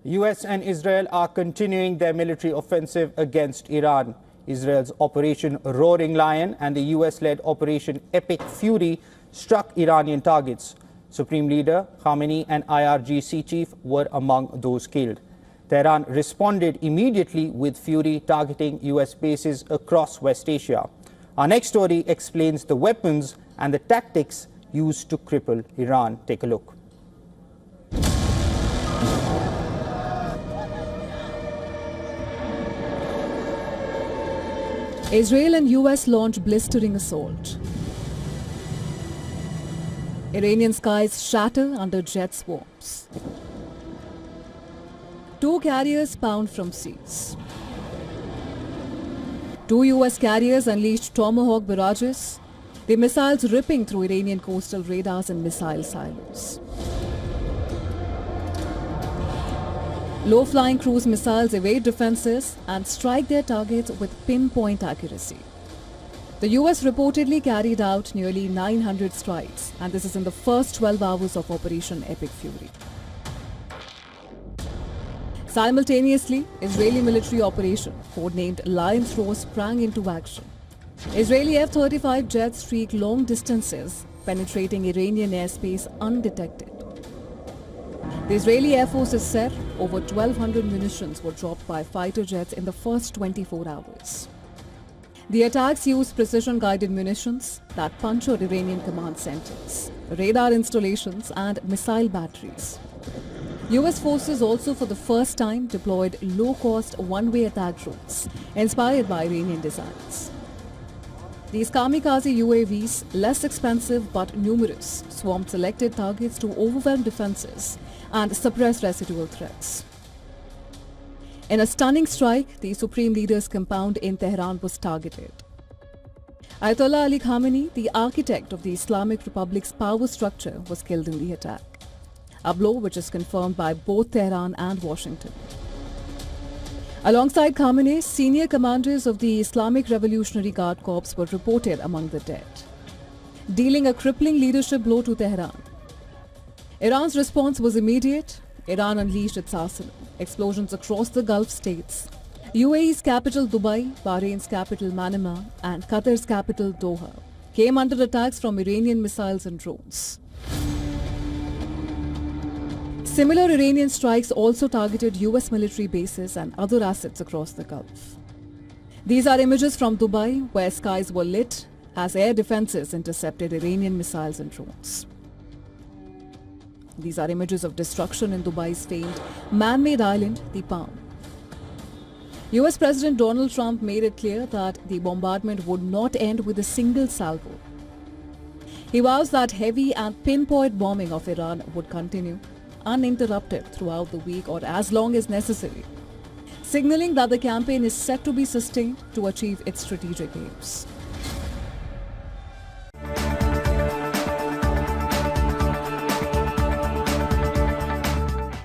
US and Israel are continuing their military offensive against Iran. Israel's Operation Roaring Lion and the US-led Operation Epic Fury struck Iranian targets. Supreme Leader Khamenei and IRGC chief were among those killed. Tehran responded immediately with fury targeting US bases across West Asia. Our next story explains the weapons and the tactics used to cripple Iran. Take a look. Israel and US launch blistering assault. Iranian skies shatter under jet swarms. Two carriers pound from seas. Two US carriers unleashed Tomahawk barrages, the missiles ripping through Iranian coastal radars and missile silos. Low-flying cruise missiles evade defenses and strike their targets with pinpoint accuracy. The US reportedly carried out nearly 900 strikes, and this is in the first 12 hours of Operation Epic Fury. Simultaneously, Israeli military operation, codenamed Lion's Roar, sprang into action. Israeli F-35 jets streak long distances, penetrating Iranian airspace undetected. The Israeli Air Force has said over 1,200 munitions were dropped by fighter jets in the first 24 hours. The attacks used precision-guided munitions that punctured Iranian command centers, radar installations and missile batteries. US forces also for the first time deployed low-cost one-way attack drones inspired by Iranian designs. These kamikaze UAVs, less expensive but numerous, swarmed selected targets to overwhelm defenses and suppress residual threats. In a stunning strike, the Supreme Leader's compound in Tehran was targeted. Ayatollah Ali Khamenei, the architect of the Islamic Republic's power structure, was killed in the attack, a blow which is confirmed by both Tehran and Washington. Alongside Khamenei, senior commanders of the Islamic Revolutionary Guard Corps were reported among the dead, dealing a crippling leadership blow to Tehran. Iran's response was immediate. Iran unleashed its arsenal. Explosions across the Gulf states. UAE's capital Dubai, Bahrain's capital Manama, and Qatar's capital Doha came under attacks from Iranian missiles and drones. Similar Iranian strikes also targeted US military bases and other assets across the Gulf. These are images from Dubai, where skies were lit as air defenses intercepted Iranian missiles and drones. These are images of destruction in Dubai's famed man-made island, the Palm. US President Donald Trump made it clear that the bombardment would not end with a single salvo. He vows that heavy and pinpoint bombing of Iran would continue uninterrupted throughout the week or as long as necessary, signaling that the campaign is set to be sustained to achieve its strategic aims.